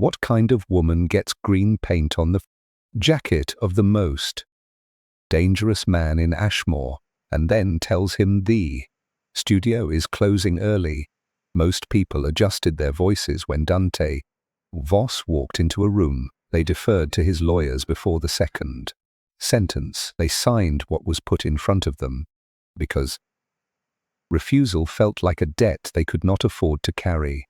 What kind of woman gets green paint on the jacket of the most dangerous man in Ashmore and then tells him the studio is closing early? Most people adjusted their voices when Dante Voss walked into a room. They deferred to his lawyers before the second sentence. They signed what was put in front of them, because refusal felt like a debt they could not afford to carry.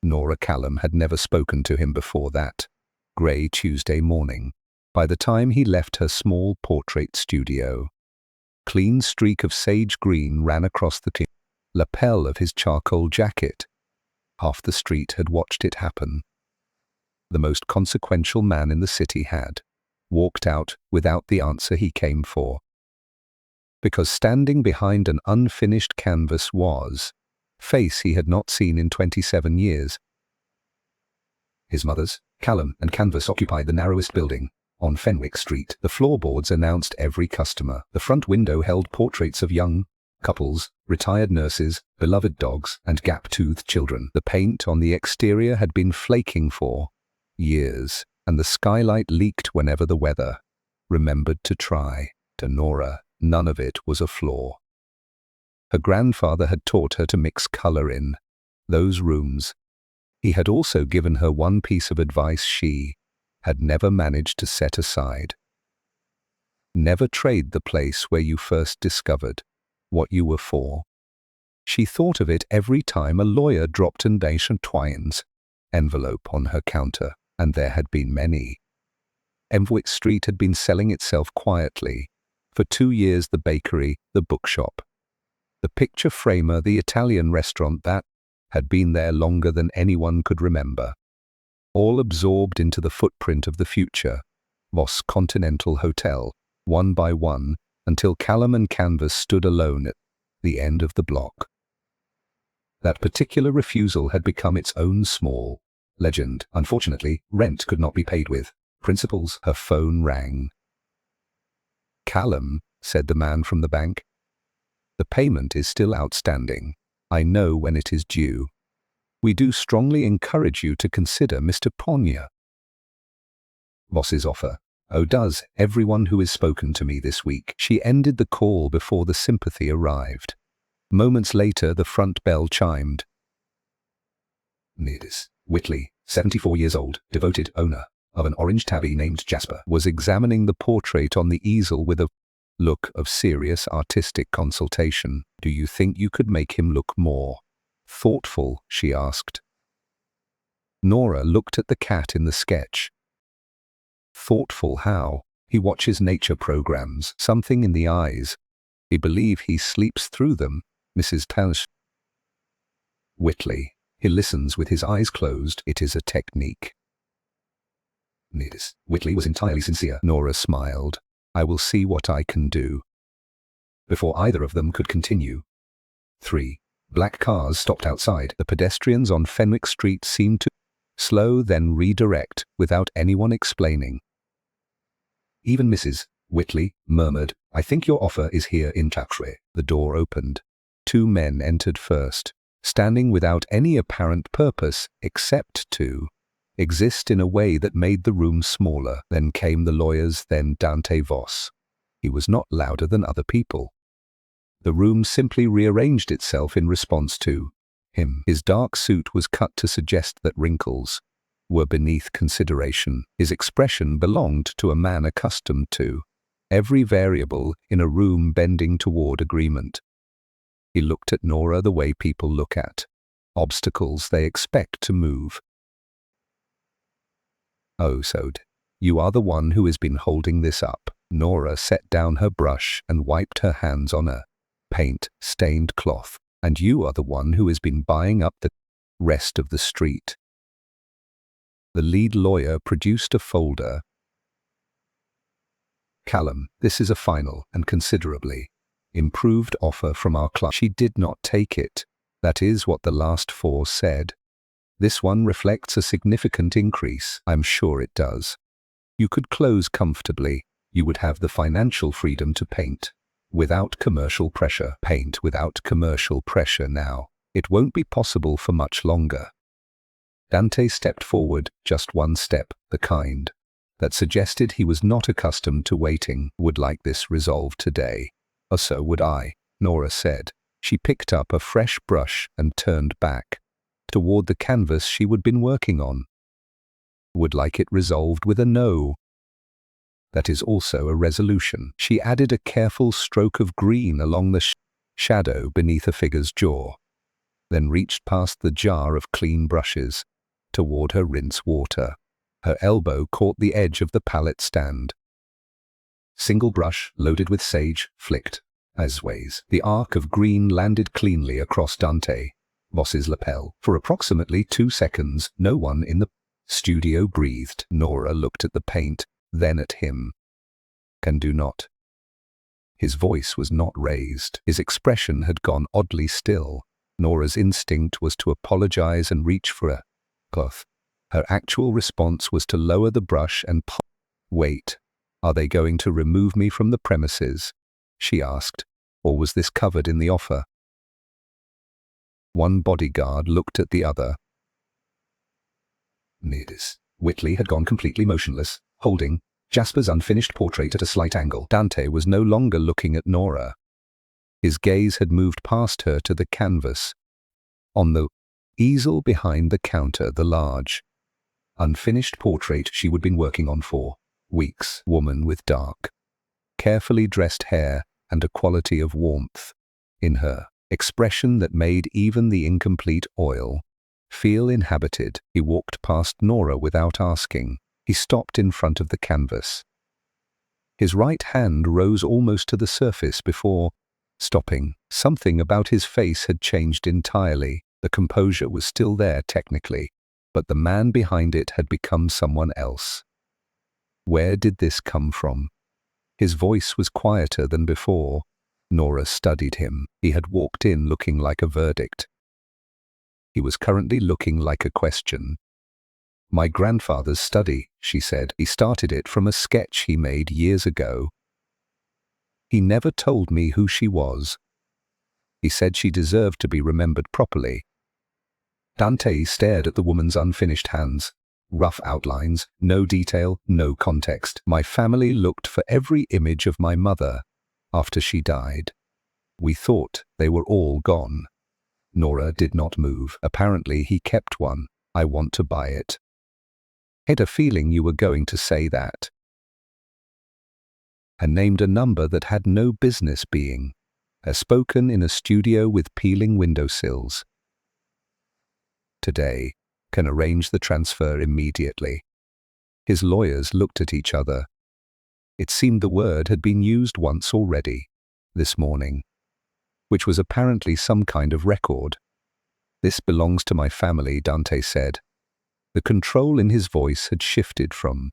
Nora Callum had never spoken to him before that grey Tuesday morning. By the time he left her small portrait studio, clean streak of sage green ran across the lapel of his charcoal jacket. Half the street had watched it happen. The most consequential man in the city had walked out without the answer he came for. Because standing behind an unfinished canvas was face he had not seen in 27 years. His mother's, Callum and Canvas occupied the narrowest building on Fenwick Street. The floorboards announced every customer. The front window held portraits of young couples, retired nurses, beloved dogs, and gap-toothed children. The paint on the exterior had been flaking for years, and the skylight leaked whenever the weather remembered to try. To Nora, none of it was a flaw. Her grandfather had taught her to mix color in those rooms. He had also given her one piece of advice she had never managed to set aside. Never trade the place where you first discovered what you were for. She thought of it every time a lawyer dropped an Dacian Twines envelope on her counter, and there had been many. Fenwick Street had been selling itself quietly. For 2 years, the bakery, the bookshop, the picture framer, the Italian restaurant that had been there longer than anyone could remember, all absorbed into the footprint of the future Voss Continental Hotel, one by one, until Callum and Canvas stood alone at the end of the block. That particular refusal had become its own small legend. Unfortunately, rent could not be paid with principals. Her phone rang. "Callum," said the man from the bank, "the payment is still outstanding. I know when it is due. We do strongly encourage you to consider Mr. Ponja." Voss's offer. "Oh, does everyone who has spoken to me this week." She ended the call before the sympathy arrived. Moments later, the front bell chimed. Miss Whitley, 74 years old, devoted owner of an orange tabby named Jasper, was examining the portrait on the easel with a look of serious artistic consultation. "Do you think you could make him look more thoughtful?" she asked. Nora looked at the cat in the sketch. "Thoughtful how? He watches nature programs. Something in the eyes. I believe he sleeps through them, Mrs. Talsh." "Whitley, he listens with his eyes closed. It is a technique." Miss Whitley was entirely sincere. Nora smiled. "I will see what I can do." Before either of them could continue, 3 black cars stopped outside. The pedestrians on Fenwick Street seemed to slow, then redirect, without anyone explaining. Even Mrs. Whitley murmured, "I think your offer is here in Chakre." The door opened. 2 men entered first, standing without any apparent purpose except to exist in a way that made the room smaller. Then came the lawyers, then Dante Voss. He was not louder than other people. The room simply rearranged itself in response to him. His dark suit was cut to suggest that wrinkles were beneath consideration. His expression belonged to a man accustomed to every variable in a room bending toward agreement. He looked at Nora the way people look at obstacles they expect to move. "Oh, so you are the one who has been holding this up." Nora set down her brush and wiped her hands on a paint-stained cloth. "And you are the one who has been buying up the rest of the street." The lead lawyer produced a folder. "Callum, this is a final and considerably improved offer from our client." She did not take it. "That is what the last 4 said. This one reflects a significant increase." "I'm sure it does. You could close comfortably. You would have the financial freedom to paint without commercial pressure." "Paint without commercial pressure now. It won't be possible for much longer." Dante stepped forward, just one step, the kind that suggested he was not accustomed to waiting. Would like this resolved today. Or so would I, Nora said. She picked up a fresh brush and turned back toward the canvas she had been working on. Would like it resolved with a no. That is also a resolution. She added a careful stroke of green along the shadow beneath a figure's jaw, then reached past the jar of clean brushes toward her rinse water. Her elbow caught the edge of the palette stand. Single brush, loaded with sage, flicked. As ways, the arc of green landed cleanly across Dante Boss's lapel. For approximately 2 seconds, no one in the studio breathed. Nora looked at the paint, then at him. Can do not. His voice was not raised. His expression had gone oddly still. Nora's instinct was to apologize and reach for a cloth. Her actual response was to lower the brush and wait. Are they going to remove me from the premises? She asked. Or was this covered in the offer? One bodyguard looked at the other. Whitley had gone completely motionless, holding Jasper's unfinished portrait at a slight angle. Dante was no longer looking at Nora. His gaze had moved past her to the canvas. On the easel behind the counter, the large, unfinished portrait she had been working on for weeks. Woman with dark, carefully dressed hair and a quality of warmth in her expression that made even the incomplete oil feel inhabited. He walked past Nora without asking. He stopped in front of the canvas. His right hand rose almost to the surface before stopping. Something about his face had changed entirely. The composure was still there technically, but the man behind it had become someone else. Where did this come from? His voice was quieter than before. Nora studied him. He had walked in looking like a verdict. He was currently looking like a question. My grandfather's study, she said. He started it from a sketch he made years ago. He never told me who she was. He said she deserved to be remembered properly. Dante stared at the woman's unfinished hands. Rough outlines, no detail, no context. My family looked for every image of my mother after she died. We thought they were all gone. Nora did not move. Apparently he kept one. I want to buy it. Had a feeling you were going to say that. And named a number that had no business being. Spoken in a studio with peeling windowsills. Today, can arrange the transfer immediately. His lawyers looked at each other. It seemed the word had been used once already, this morning, which was apparently some kind of record. This belongs to my family, Dante said. The control in his voice had shifted from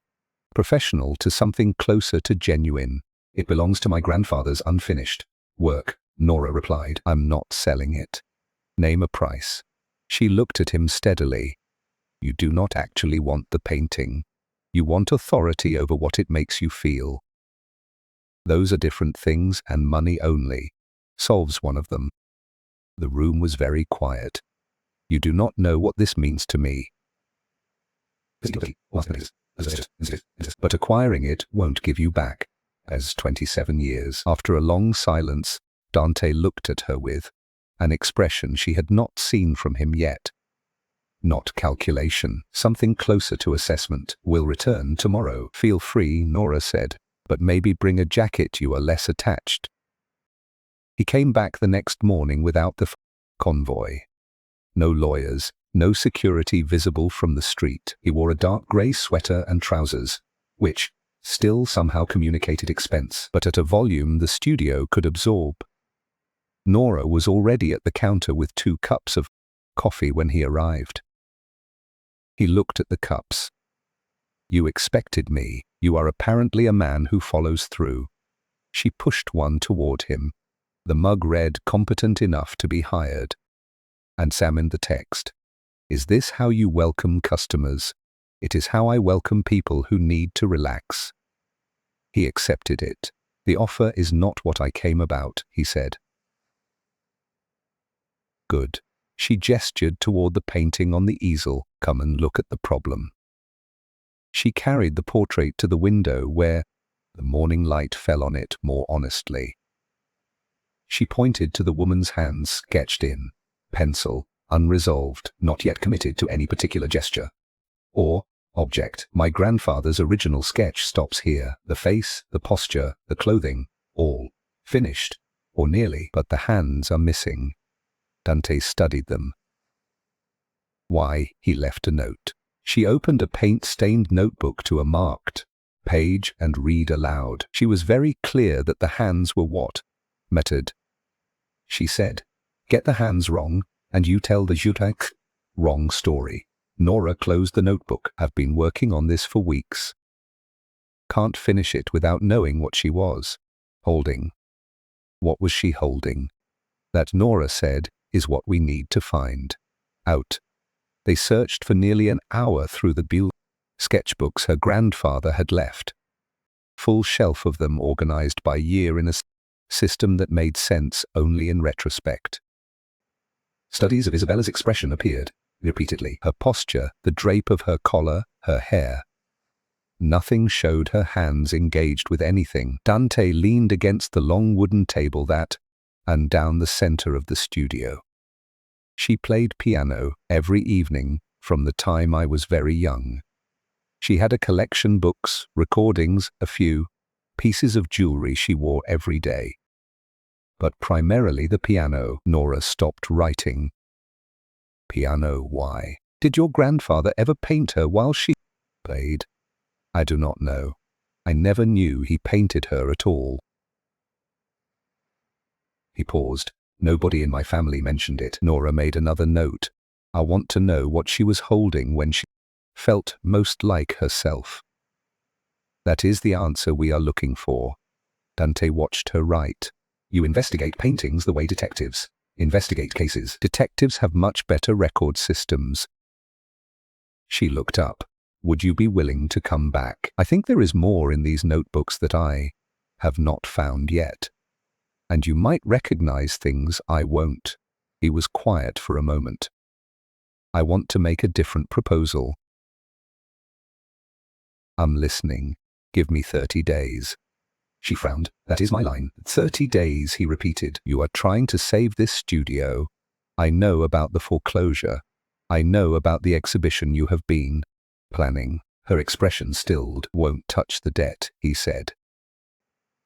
professional to something closer to genuine. It belongs to my grandfather's unfinished work, Nora replied. I'm not selling it. Name a price. She looked at him steadily. You do not actually want the painting. You want authority over what it makes you feel. Those are different things, and money only solves one of them. The room was very quiet. You do not know what this means to me. But acquiring it won't give you back. As 27 years. After a long silence, Dante looked at her with an expression she had not seen from him yet. Not calculation, something closer to assessment. Will return tomorrow. Feel free, Nora said, but maybe bring a jacket you are less attached. He came back the next morning without the convoy. No lawyers, no security visible from the street. He wore a dark grey sweater and trousers, which still somehow communicated expense, but at a volume the studio could absorb. Nora was already at the counter with 2 cups of coffee when he arrived. He looked at the cups. You expected me. You are apparently a man who follows through. She pushed one toward him. The mug read, competent enough to be hired. And examined the text. Is this how you welcome customers? It is how I welcome people who need to relax. He accepted it. The offer is not what I came about, he said. Good. She gestured toward the painting on the easel. Come and look at the problem. She carried the portrait to the window where the morning light fell on it more honestly. She pointed to the woman's hands sketched in pencil, unresolved, not yet committed to any particular gesture or object. My grandfather's original sketch stops here. The face, the posture, the clothing, all finished, or nearly, but the hands are missing. Dante studied them. Why, he left a note. She opened a paint-stained notebook to a marked page and read aloud. She was very clear that the hands were what mattered. She said, "Get the hands wrong, and you tell the jutak wrong story." Nora closed the notebook. "Have been working on this for weeks. Can't finish it without knowing what she was holding." What was she holding? That, Nora said, is what we need to find out. They searched for nearly an hour through the Billionaire sketchbooks her grandfather had left. Full shelf of them organized by year in a system that made sense only in retrospect. Studies of Isabella's expression appeared repeatedly. Her posture, the drape of her collar, her hair. Nothing showed her hands engaged with anything. Dante leaned against the long wooden table and down the center of the studio. She played piano every evening from the time I was very young. She had a collection, books, recordings, a few pieces of jewelry she wore every day. But primarily the piano. Nora stopped writing. Piano, why? Did your grandfather ever paint her while she played? I do not know. I never knew he painted her at all. He paused. Nobody in my family mentioned it. Nora made another note. I want to know what she was holding when she felt most like herself. That is the answer we are looking for. Dante watched her write. You investigate paintings the way detectives investigate cases. Detectives have much better record systems. She looked up. Would you be willing to come back? I think there is more in these notebooks that I have not found yet. And you might recognize things I won't. He was quiet for a moment. I want to make a different proposal. I'm listening. Give me 30 days. She frowned. That is my line. 30 days, he repeated. You are trying to save this studio. I know about the foreclosure. I know about the exhibition you have been planning. Her expression stilled. Won't touch the debt, he said.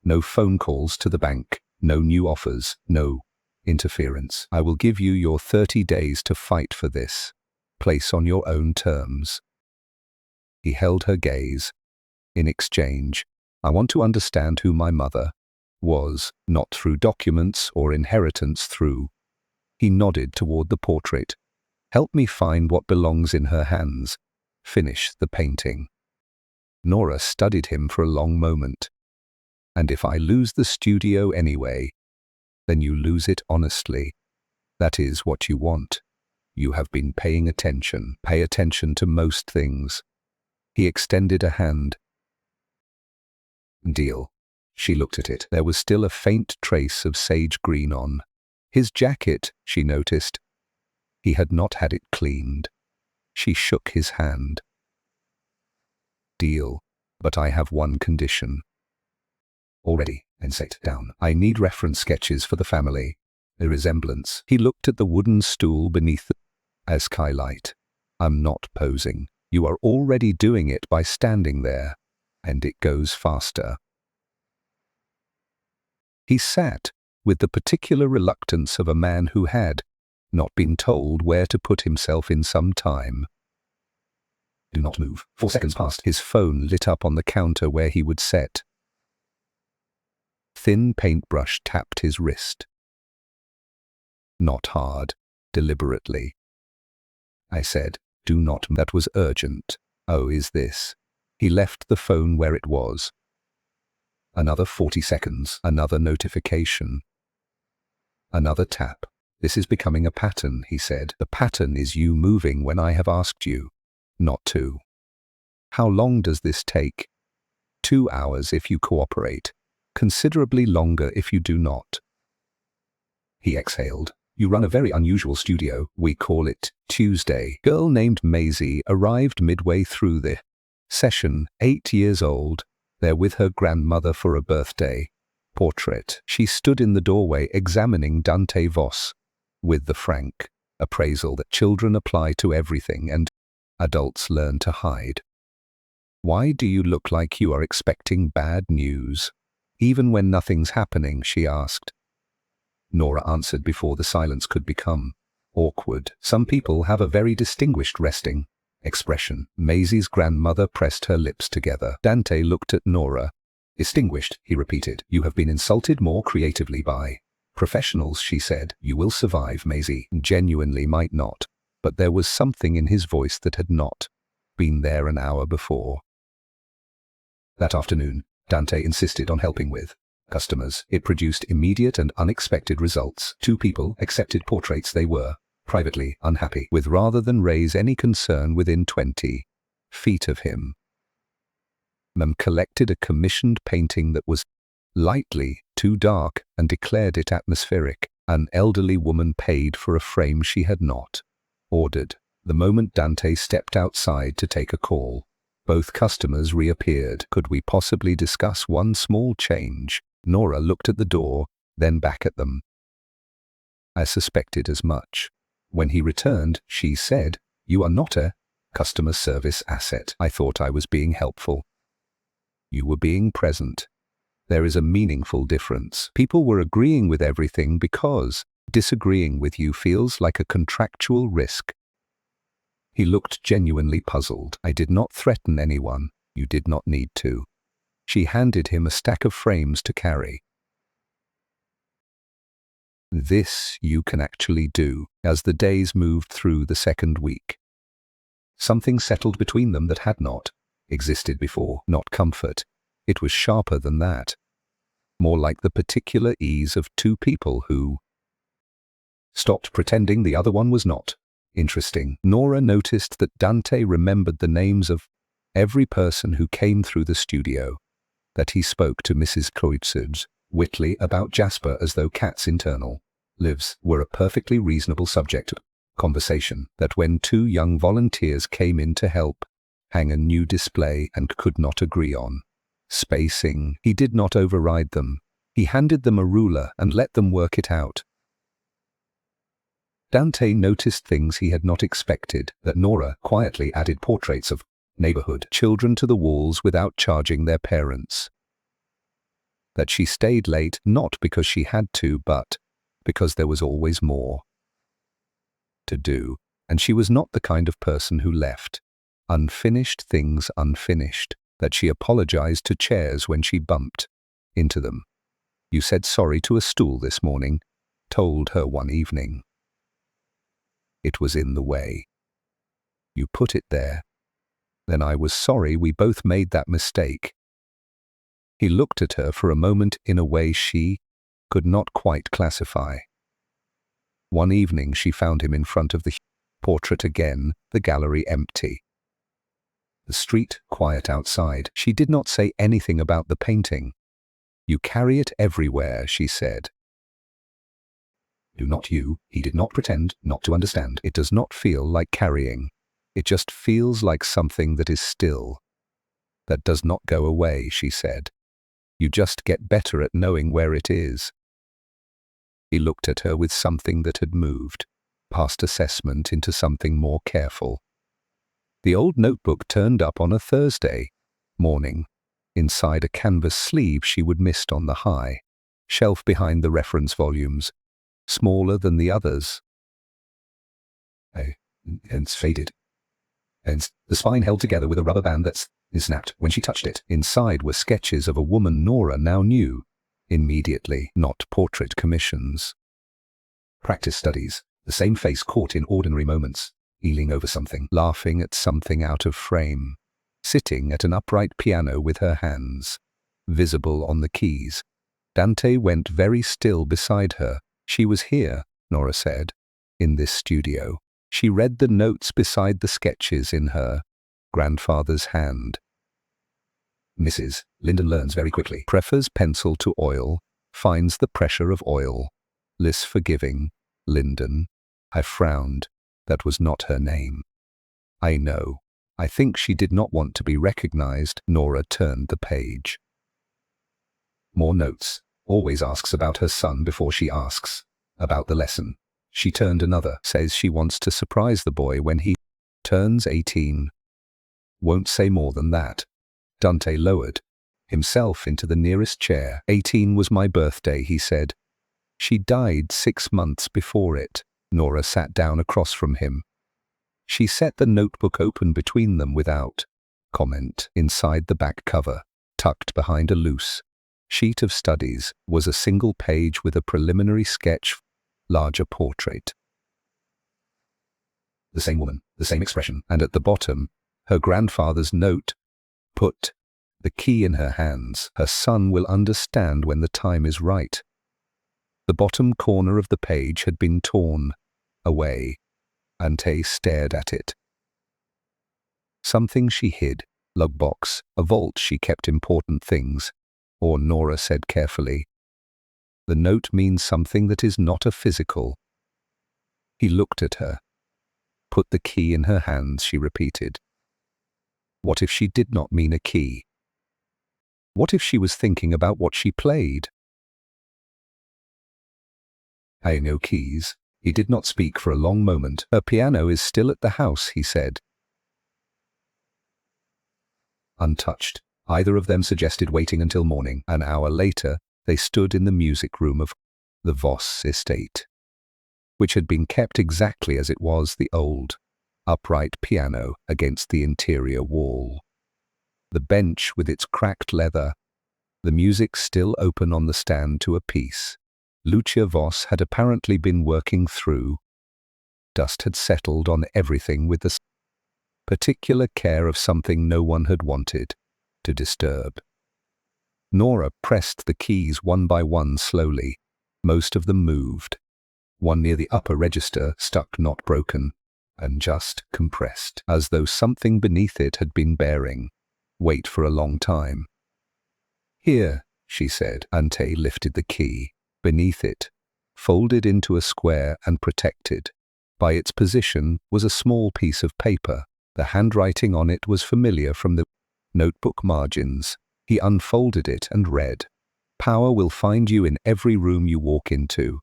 No phone calls to the bank. No new offers. No interference. I will give you your 30 days to fight for this place on your own terms. He held her gaze. In exchange, I want to understand who my mother was, not through documents or inheritance, through. He nodded toward the portrait. Help me find what belongs in her hands. Finish the painting. Nora studied him for a long moment. And if I lose the studio anyway, then you lose it honestly. That is what you want. You have been paying attention. Pay attention to most things. He extended a hand. Deal. She looked at it. There was still a faint trace of sage green on his jacket, she noticed. He had not had it cleaned. She shook his hand. Deal. But I have one condition. Already, and sat down. I need reference sketches for the family. A resemblance. He looked at the wooden stool beneath as skylight. I'm not posing. You are already doing it by standing there. And it goes faster. He sat with the particular reluctance of a man who had not been told where to put himself in some time. Do not move. 4 seconds passed. His phone lit up on the counter where he would set. Thin paintbrush tapped his wrist. Not hard, deliberately. I said, do not. That was urgent. Oh, is this? He left the phone where it was. Another 40 seconds, another notification. Another tap. This is becoming a pattern, he said. The pattern is you moving when I have asked you not to. How long does this take? 2 hours if you cooperate. Considerably longer if you do not. He exhaled. You run a very unusual studio. We call it Tuesday. Girl named Maisie arrived midway through the session, 8 years old, there with her grandmother for a birthday portrait. She stood in the doorway examining Dante Voss with the frank appraisal that children apply to everything and adults learn to hide. Why do you look like you are expecting bad news? Even when nothing's happening, she asked. Nora answered before the silence could become awkward. Some people have a very distinguished resting expression. Maisie's grandmother pressed her lips together. Dante looked at Nora. Distinguished, he repeated. You have been insulted more creatively by professionals, she said. You will survive, Maisie. Genuinely might not. But there was something in his voice that had not been there an hour before. That afternoon, Dante insisted on helping with customers. It produced immediate and unexpected results. 2 people accepted portraits they were privately unhappy with rather than raise any concern within 20 feet of him. Mem collected a commissioned painting that was lightly too dark and declared it atmospheric. An elderly woman paid for a frame she had not ordered. The moment Dante stepped outside to take a call, both customers reappeared. Could we possibly discuss one small change? Nora looked at the door, then back at them. I suspected as much. When he returned, she said, "You are not a customer service asset." I thought I was being helpful. You were being present. There is a meaningful difference. People were agreeing with everything because disagreeing with you feels like a contractual risk. He looked genuinely puzzled. I did not threaten anyone. You did not need to. She handed him a stack of frames to carry. This you can actually do. As the days moved through the second week, something settled between them that had not existed before. Not comfort. It was sharper than that. More like the particular ease of 2 people who stopped pretending the other one was not interesting. Nora noticed that Dante remembered the names of every person who came through the studio, that he spoke to Mrs. Kreuzer's Whitley about Jasper as though cats' internal lives were a perfectly reasonable subject of conversation, that when 2 young volunteers came in to help hang a new display and could not agree on spacing, he did not override them. He handed them a ruler and let them work it out. Dante noticed things he had not expected, that Nora quietly added portraits of neighborhood children to the walls without charging their parents. That she stayed late not because she had to, but because there was always more to do, and she was not the kind of person who left unfinished things unfinished. That she apologized to chairs when she bumped into them. You said sorry to a stool this morning, told her one evening. It was in the way. You put it there. Then I was sorry we both made that mistake. He looked at her for a moment in a way she could not quite classify. One evening she found him in front of the portrait again, the gallery empty. The street quiet outside. She did not say anything about the painting. You carry it everywhere, she said. Do not you. He did not pretend not to understand. It does not feel like carrying. It just feels like something that is still. That does not go away, she said. You just get better at knowing where it is. He looked at her with something that had moved past assessment into something more careful. The old notebook turned up on a Thursday morning, inside a canvas sleeve she would missed on the high shelf behind the reference volumes, smaller than the others. And it's faded. And the spine held together with a rubber band that snapped when she touched it. Inside were sketches of a woman Nora now knew immediately, not portrait commissions. Practice studies, the same face caught in ordinary moments, eeling over something, laughing at something out of frame, sitting at an upright piano with her hands visible on the keys. Dante went very still beside her. She was here, Nora said, in this studio. She read the notes beside the sketches in her grandfather's hand. Mrs. Linden learns very quickly. Prefers pencil to oil, finds the pressure of oil less forgiving, Lyndon. I frowned. That was not her name. I know. I think she did not want to be recognized. Nora turned the page. More notes. Always asks about her son before she asks about the lesson. She turned another. Says she wants to surprise the boy when he turns 18. Won't say more than that. Dante lowered himself into the nearest chair. 18 was my birthday, he said. She died 6 months before it. Nora sat down across from him. She set the notebook open between them without comment. Inside the back cover, tucked behind a loose sheet of studies, was a single page with a preliminary sketch, larger portrait. The same woman, the same expression, and at the bottom, her grandfather's note. Put the key in her hands. Her son will understand when the time is right. The bottom corner of the page had been torn away. Ante stared at it. Something she hid. Logbox, a vault she kept important things. Or Nora said carefully. The note means something that is not a physical. He looked at her. Put the key in her hands, she repeated. What if she did not mean a key? What if she was thinking about what she played? I know keys. He did not speak for a long moment. Her piano is still at the house, he said. Untouched. Either of them suggested waiting until morning. An hour later, they stood in the music room of the Voss estate, which had been kept exactly as it was, the old, upright piano against the interior wall. The bench with its cracked leather, the music still open on the stand to a piece. Lucia Voss had apparently been working through. Dust had settled on everything with the particular care of something no one had wanted to disturb. Nora pressed the keys one by one slowly. Most of them moved. One near the upper register stuck, not broken, and just compressed, as though something beneath it had been bearing weight for a long time. Here, she said. Ante lifted the key. Beneath it, folded into a square and protected by its position, was a small piece of paper. The handwriting on it was familiar from the notebook margins. He unfolded it and read, "Power will find you in every room you walk into.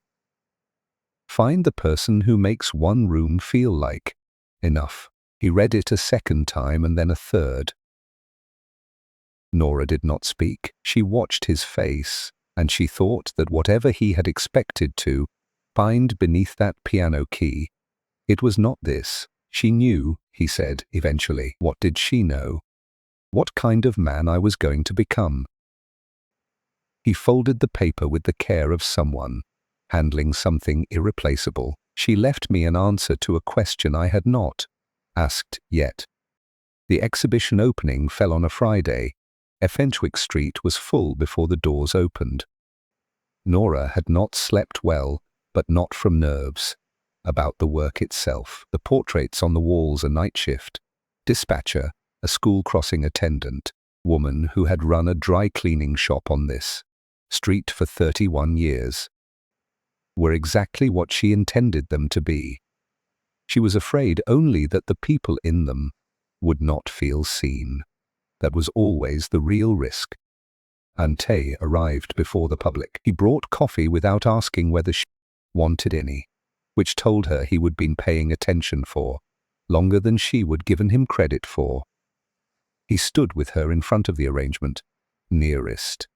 Find the person who makes one room feel like enough." He read it a second time and then a third. Nora did not speak. She watched his face, and she thought that whatever he had expected to find beneath that piano key, it was not this. She knew, he said eventually. What did she know? What kind of man I was going to become. He folded the paper with the care of someone handling something irreplaceable. She left me an answer to a question I had not asked yet. The exhibition opening fell on a Friday. Fenchwick Street was full before the doors opened. Nora had not slept well, but not from nerves. About the work itself, the portraits on the walls, a night shift dispatcher, a school crossing attendant, woman who had run a dry cleaning shop on this street for 31 years, were exactly what she intended them to be. She was afraid only that the people in them would not feel seen. That was always the real risk. Ante arrived before the public. He brought coffee without asking whether she wanted any, which told her he would been paying attention for longer than she would given him credit for. He stood with her in front of the arrangement, nearest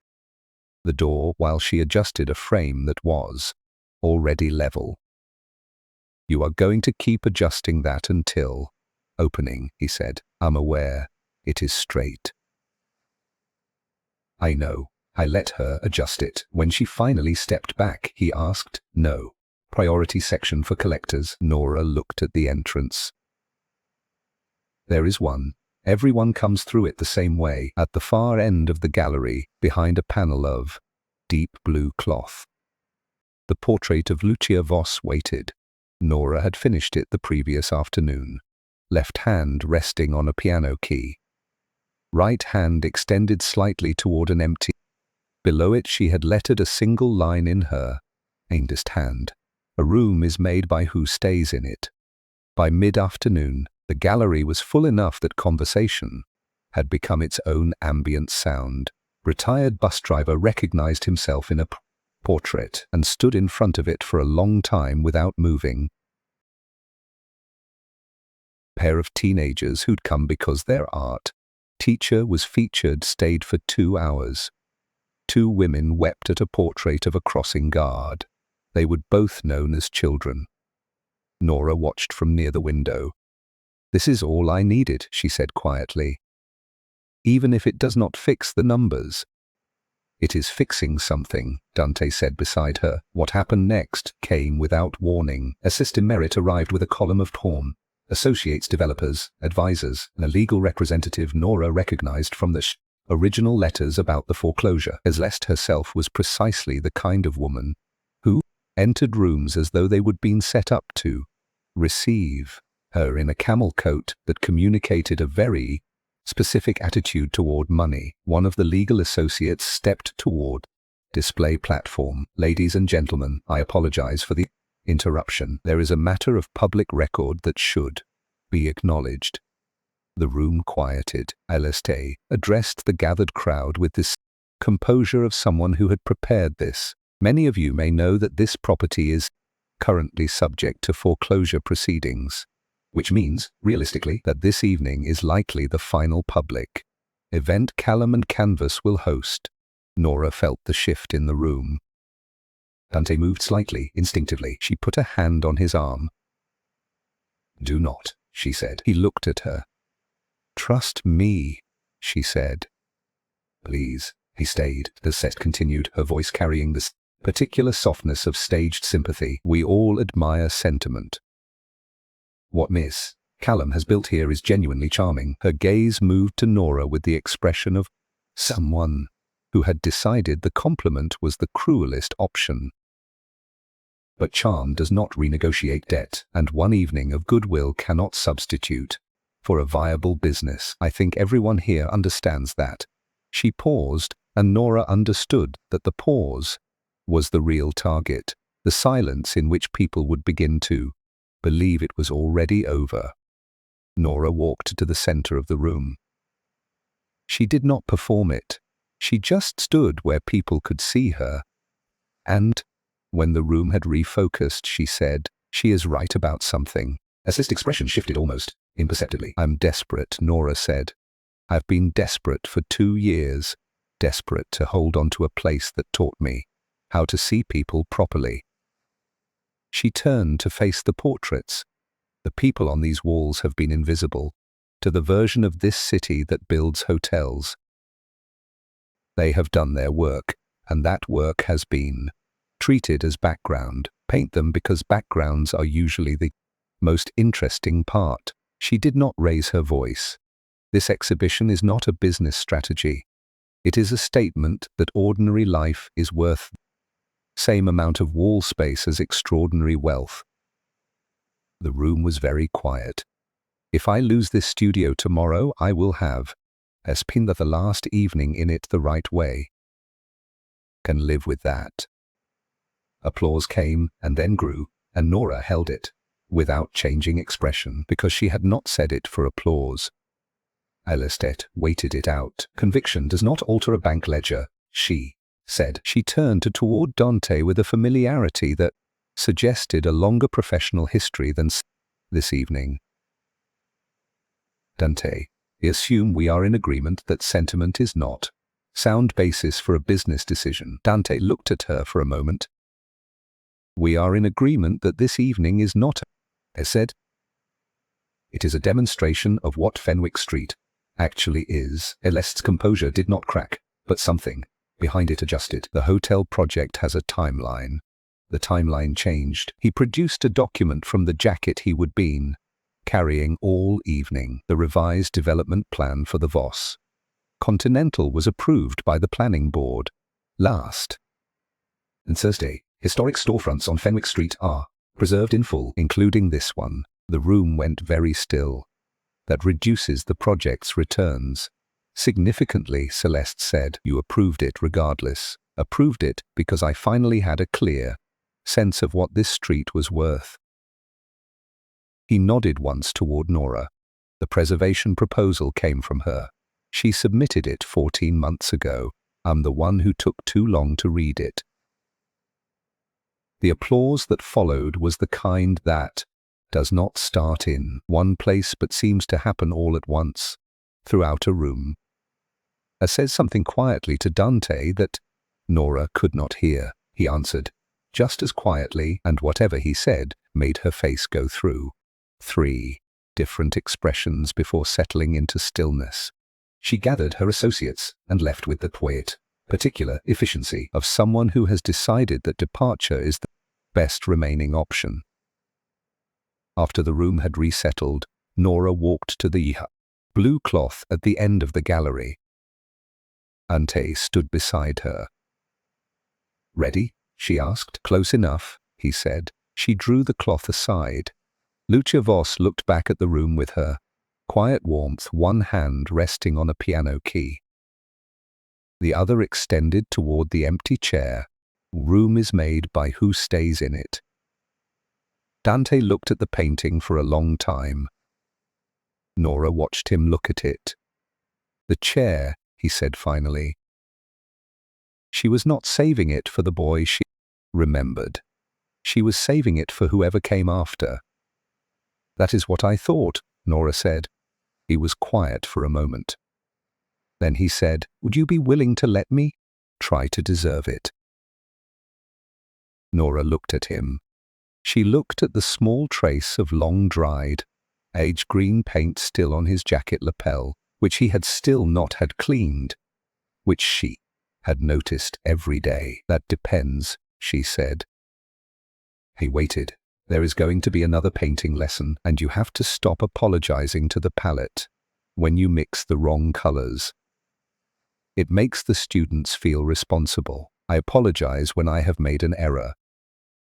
the door, while she adjusted a frame that was already level. "You are going to keep adjusting that until opening," he said. "I'm aware. It is straight." "I know." I let her adjust it. When she finally stepped back, he asked, "No. Priority section for collectors." Nora looked at the entrance. "There is one. Everyone comes through it the same way, at the far end of the gallery, behind a panel of deep blue cloth." The portrait of Lucia Voss waited. Nora had finished it the previous afternoon, left hand resting on a piano key. Right hand extended slightly toward an empty. Below it she had lettered a single line in her eldest hand. A room is made by who stays in it. By mid-afternoon, the gallery was full enough that conversation had become its own ambient sound. Retired bus driver recognized himself in a portrait and stood in front of it for a long time without moving. Pair of teenagers who'd come because their art teacher was featured stayed for 2 hours. 2 women wept at a portrait of a crossing guard. They were both known as children. Nora watched from near the window. "This is all I needed," she said quietly. "Even if it does not fix the numbers." "It is fixing something," Dante said beside her. What happened next came without warning. Assistant Merit arrived with a column of torn associates, developers, advisors, and a legal representative Nora recognized from the original letters about the foreclosure. Celeste herself was precisely the kind of woman who entered rooms as though they would been set up to receive her, in a camel coat that communicated a very specific attitude toward money. One of the legal associates stepped toward display platform. "Ladies and gentlemen, I apologize for the interruption. There is a matter of public record that should be acknowledged." The room quieted. Celeste addressed the gathered crowd with this composure of someone who had prepared this. "Many of you may know that this property is currently subject to foreclosure proceedings, which means, realistically, that this evening is likely the final public event Callum and Canvas will host." Nora felt the shift in the room. Dante moved slightly, instinctively. She put a hand on his arm. "Do not," she said. He looked at her. "Trust me," she said. "Please." He stayed. The set continued, her voice carrying this particular softness of staged sympathy. "We all admire sentiment. What Miss Callum has built here is genuinely charming." Her gaze moved to Nora with the expression of someone who had decided the compliment was the cruelest option. But charm does not renegotiate debt, and one evening of goodwill cannot substitute for a viable business. "I think everyone here understands that." She paused, and Nora understood that the pause was the real target, the silence in which people would begin to believe it was already over. Nora walked to the center of the room. She did not perform it. She just stood where people could see her. And when the room had refocused, she said, "She is right about something." Assist's expression shifted almost imperceptibly. "I'm desperate," Nora said. "I've been desperate for 2 years, desperate to hold on to a place that taught me how to see people properly." She turned to face the portraits. "The people on these walls have been invisible to the version of this city that builds hotels. They have done their work, and that work has been treated as background. Paint them because backgrounds are usually the most interesting part." She did not raise her voice. "This exhibition is not a business strategy. It is a statement that ordinary life is worth the same amount of wall space as extraordinary wealth." The room was very quiet. "If I lose this studio tomorrow, I will have spent the last evening in it the right way. Can live with that." Applause came and then grew, and Nora held it without changing expression, because she had not said it for applause. Celeste waited it out. "Conviction does not alter a bank ledger," she said. She turned toward Dante with a familiarity that suggested a longer professional history than this evening. "Dante, I assume we are in agreement that sentiment is not sound basis for a business decision." Dante looked at her for a moment. "We are in agreement that this evening is not," I said. "It is a demonstration of what Fenwick Street actually is." Celeste's composure did not crack, but something behind it adjusted. "The hotel project has a timeline." The timeline changed. He produced a document from the jacket he would been carrying all evening. The revised development plan for the Voss Continental was approved by the planning board last Thursday. Historic storefronts on Fenwick Street are preserved in full, including this one. The room went very still. "That reduces the project's returns significantly," Celeste said. "You approved it regardless." "Approved it because I finally had a clear sense of what this street was worth. He nodded once toward Nora. The preservation proposal came from her. She submitted it 14 months ago. I'm the one who took too long to read it. The applause that followed was the kind that does not start in one place but seems to happen all at once, throughout a room. Says something quietly to Dante that Nora could not hear. He answered, just as quietly, and whatever he said made her face go through 3 different expressions before settling into stillness. She gathered her associates and left with the quiet, particular efficiency of someone who has decided that departure is the best remaining option. After the room had resettled, Nora walked to the blue cloth at the end of the gallery. Dante stood beside her. Ready? She asked. Close enough, he said. She drew the cloth aside. Lucia Voss looked back at the room with her quiet warmth, one hand resting on a piano key, the other extended toward the empty chair. Room is made by who stays in it. Dante looked at the painting for a long time. Nora watched him look at it. The chair, he said finally. She was not saving it for the boy she remembered. She was saving it for whoever came after. That is what I thought, Nora said. He was quiet for a moment. Then he said, would you be willing to let me try to deserve it? Nora looked at him. She looked at the small trace of long-dried, aged green paint still on his jacket lapel, which he had still not had cleaned, which she had noticed every day. That depends, she said. He waited. There is going to be another painting lesson, and you have to stop apologizing to the palette when you mix the wrong colors. It makes the students feel responsible. I apologize when I have made an error.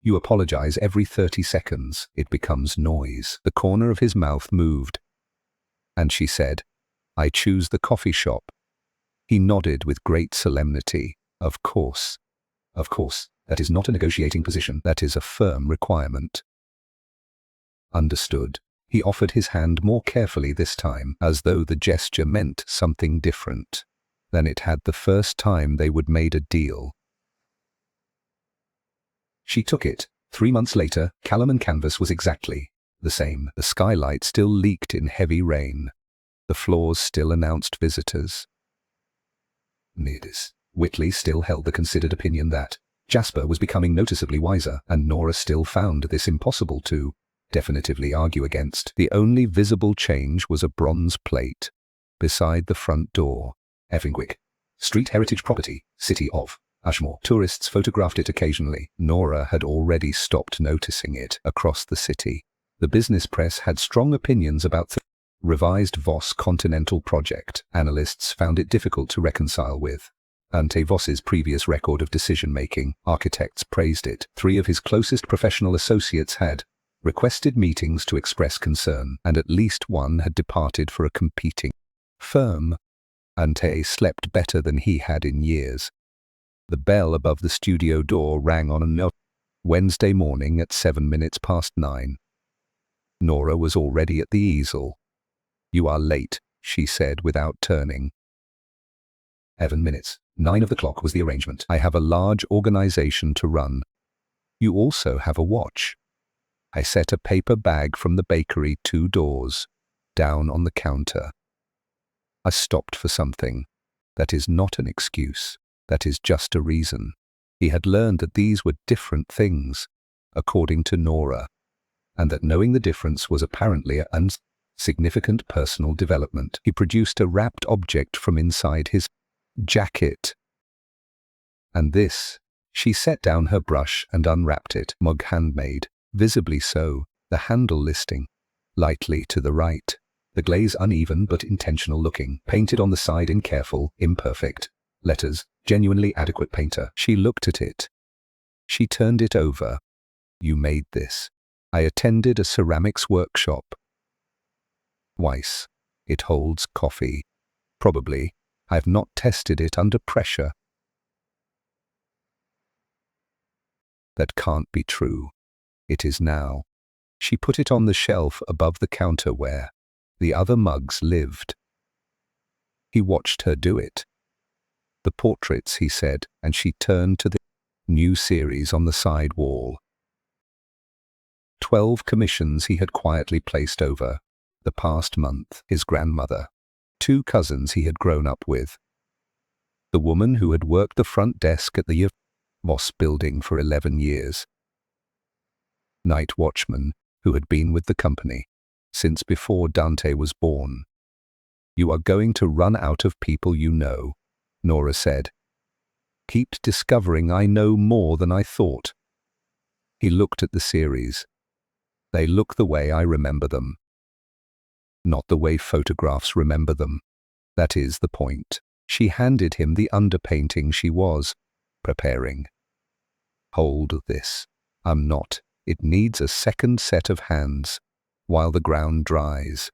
You apologize every 30 seconds. It becomes noise. The corner of his mouth moved, and she said, I choose the coffee shop. He nodded with great solemnity. Of course. Of course. That is not a negotiating position. That is a firm requirement. Understood. He offered his hand more carefully this time, as though the gesture meant something different than it had the first time they would made a deal. She took it. 3 months later, Callum and canvas was exactly the same. The skylight still leaked in heavy rain. The floors still announced visitors. Whitley still held the considered opinion that Jasper was becoming noticeably wiser, and Nora still found this impossible to definitively argue against. The only visible change was a bronze plate beside the front door. Effingwick. Street Heritage Property, City of Ashmore. Tourists photographed it occasionally. Nora had already stopped noticing it across the city. The business press had strong opinions about the revised Voss Continental project. Analysts found it difficult to reconcile with Ante Voss's previous record of decision-making. Architects praised it. 3 of his closest professional associates had requested meetings to express concern, and at least one had departed for a competing firm. Ante slept better than he had in years. The bell above the studio door rang on a Wednesday morning at 9:07. Nora was already at the easel. You are late, she said without turning. 11 minutes. 9 of the clock was the arrangement. I have a large organization to run. You also have a watch. I set a paper bag from the bakery 2 doors down on the counter. I stopped for something. That is not an excuse. That is just a reason. He had learned that these were different things, according to Nora, and that knowing the difference was apparently a significant personal development. He produced a wrapped object from inside his jacket. And this, she set down her brush and unwrapped it. Mug handmade, visibly so, the handle listing lightly to the right. The glaze uneven but intentional looking, painted on the side in careful, imperfect letters, genuinely adequate painter. She looked at it. She turned it over. You made this. I attended a ceramics workshop. Weiss. It holds coffee. Probably. I've not tested it under pressure. That can't be true. It is now. She put it on the shelf above the counter where the other mugs lived. He watched her do it. The portraits, he said, and she turned to the new series on the side wall. 12 commissions he had quietly placed over the past month. His grandmother, 2 cousins he had grown up with, the woman who had worked the front desk at the Voss building for 11 years, night watchman who had been with the company since before Dante was born. You are going to run out of people you know, Nora said. Keep discovering I know more than I thought. He looked at the series. They look the way I remember them. Not the way photographs remember them. That is the point. She handed him the underpainting she was preparing. Hold this. I'm not. It needs a second set of hands while the ground dries.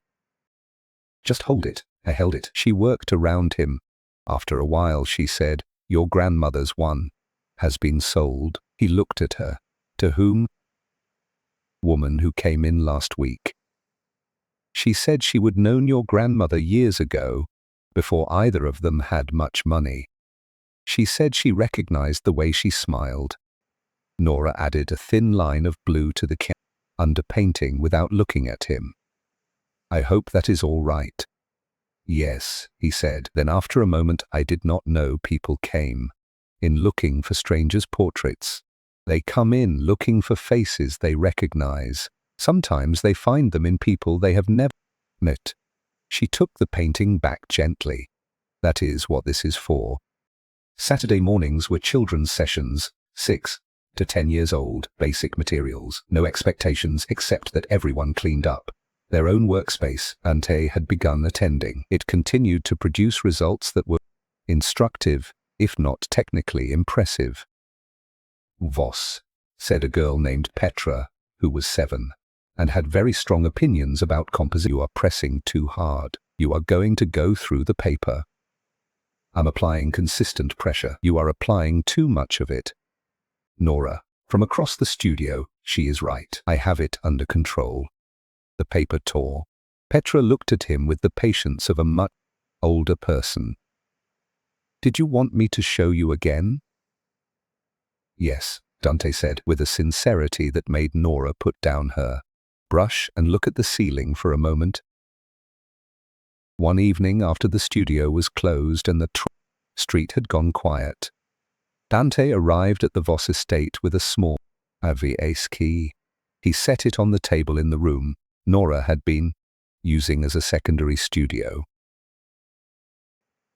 Just hold it. I held it. She worked around him. After a while she said, Your grandmother's one has been sold. He looked at her. To whom? Woman who came in last week. She said she would known your grandmother years ago, before either of them had much money. She said she recognized the way she smiled. Nora added a thin line of blue to the underpainting without looking at him. I hope that is all right. Yes, he said. Then after a moment, I did not know people came in looking for strangers' portraits. They come in looking for faces they recognize. Sometimes they find them in people they have never met. She took the painting back gently. That is what this is for. Saturday mornings were children's sessions, 6 to 10 years old, basic materials, no expectations except that everyone cleaned up their own workspace. Dante had begun attending. It continued to produce results that were instructive, if not technically impressive. Voss, said a girl named Petra, who was 7, and had very strong opinions about composition. You are pressing too hard. You are going to go through the paper. I'm applying consistent pressure. You are applying too much of it. Nora, from across the studio, she is right. I have it under control. The paper tore. Petra looked at him with the patience of a much older person. Did you want me to show you again? Yes, Dante said, with a sincerity that made Nora put down her brush and look at the ceiling for a moment. One evening after the studio was closed and the street had gone quiet, Dante arrived at the Voss estate with a small AVS key. He set it on the table in the room Nora had been using as a secondary studio.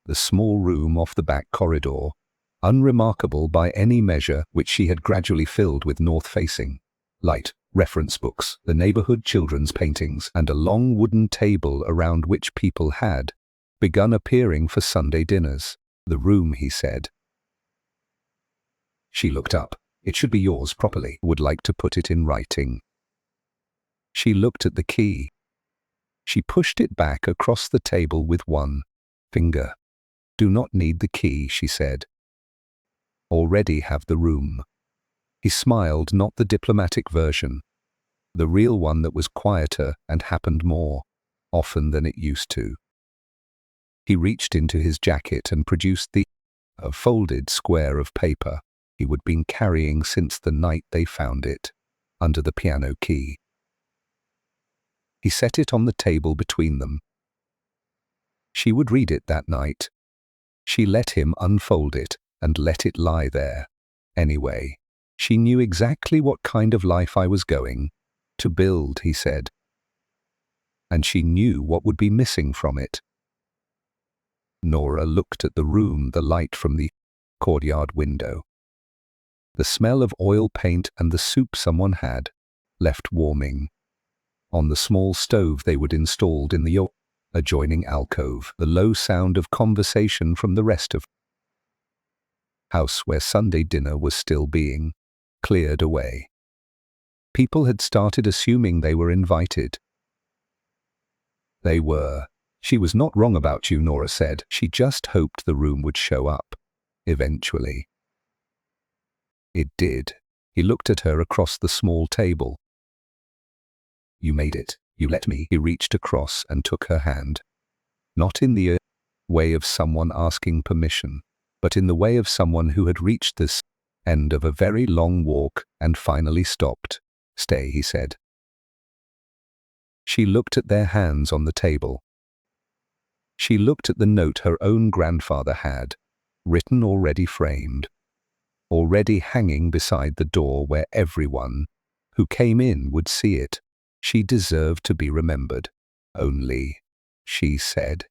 The small room off the back corridor, unremarkable by any measure, which she had gradually filled with north-facing light, reference books, the neighborhood children's paintings, and a long wooden table around which people had begun appearing for Sunday dinners. The room, he said. She looked up. It should be yours properly. Would like to put it in writing. She looked at the key. She pushed it back across the table with one finger. Do not need the key, she said. Already have the room. He smiled, not the diplomatic version, the real one that was quieter and happened more often than it used to. He reached into his jacket and produced a folded square of paper he would been carrying since the night they found it, under the piano key. He set it on the table between them. She would read it that night. She let him unfold it and let it lie there. Anyway, she knew exactly what kind of life I was going to build, he said. And she knew what would be missing from it. Nora looked at the room, the light from the courtyard window. The smell of oil paint and the soup someone had left warming on the small stove they would installed in the adjoining alcove, the low sound of conversation from the rest of the house where Sunday dinner was still being cleared away. People had started assuming they were invited. They were. She was not wrong about you, Nora said. She just hoped the room would show up. Eventually. It did. He looked at her across the small table. "You made it. You let me." He reached across and took her hand. Not in the way of someone asking permission, but in the way of someone who had reached this end of a very long walk and finally stopped. "Stay," he said. She looked at their hands on the table. She looked at the note her own grandfather had, written, already framed, already hanging beside the door where everyone who came in would see it. She deserved to be remembered. "Only," she said,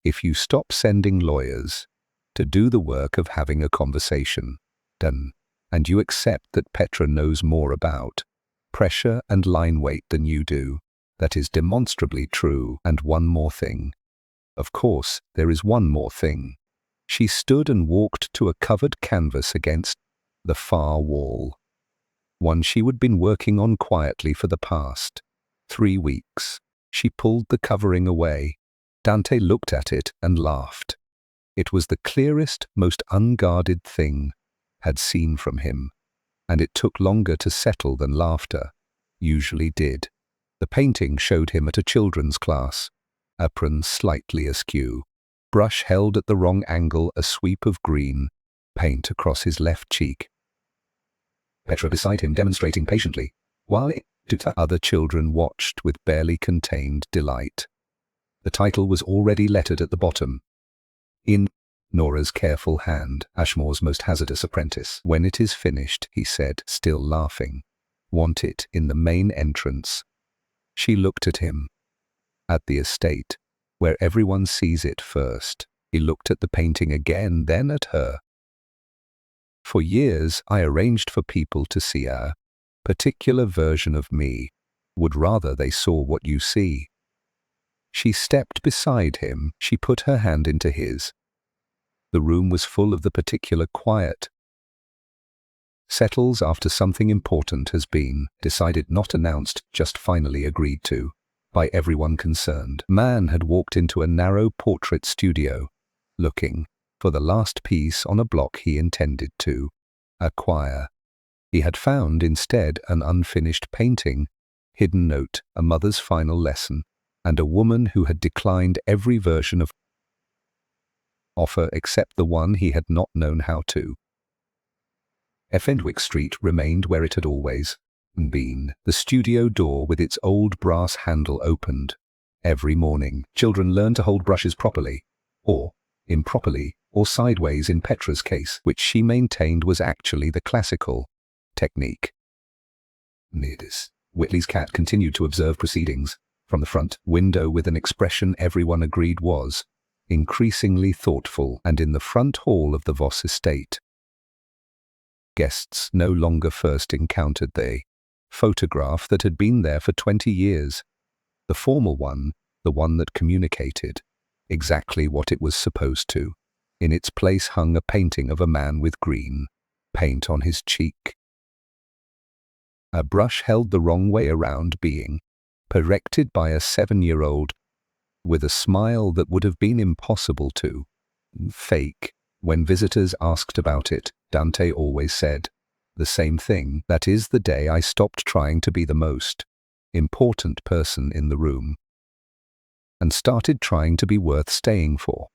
"if you stop sending lawyers to do the work of having a conversation, done, and you accept that Petra knows more about pressure and line weight than you do, that is demonstrably true. And one more thing. Of course, there is one more thing." She stood and walked to a covered canvas against the far wall, one she had been working on quietly for the past 3 weeks. She pulled the covering away. Dante looked at it and laughed. It was the clearest, most unguarded thing had seen from him, and it took longer to settle than laughter usually did. The painting showed him at a children's class, apron slightly askew, brush held at the wrong angle, a sweep of green paint across his left cheek. Petra beside him demonstrating patiently, while other children watched with barely contained delight. The title was already lettered at the bottom. "In Nora's careful hand, Ashmore's most hazardous apprentice." "When it is finished," he said, still laughing. "Want it in the main entrance." She looked at him. "At the estate, where everyone sees it first." He looked at the painting again, then at her. "For years I arranged for people to see a particular version of me. Would rather they saw what you see." She stepped beside him. She put her hand into his. The room was full of the particular quiet. Settles after something important has been decided, not announced, just finally agreed to, by everyone concerned. Man had walked into a narrow portrait studio, looking for the last piece on a block he intended to acquire. He had found instead an unfinished painting, hidden note, a mother's final lesson, and a woman who had declined every version of offer except the one he had not known how to. Fenwick Street remained where it had always been. The studio door with its old brass handle opened. Every morning, children learned to hold brushes properly, or improperly, or sideways in Petra's case, which she maintained was actually the classical technique. Whitley's cat continued to observe proceedings from the front window with an expression everyone agreed was increasingly thoughtful, and in the front hall of the Voss estate, guests no longer first encountered the photograph that had been there for 20 years. The formal one, the one that communicated exactly what it was supposed to. In its place hung a painting of a man with green paint on his cheek. A brush held the wrong way around, being corrected by a 7-year-old with a smile that would have been impossible to fake. When visitors asked about it, Dante always said the same thing: "That is the day I stopped trying to be the most important person in the room and started trying to be worth staying for."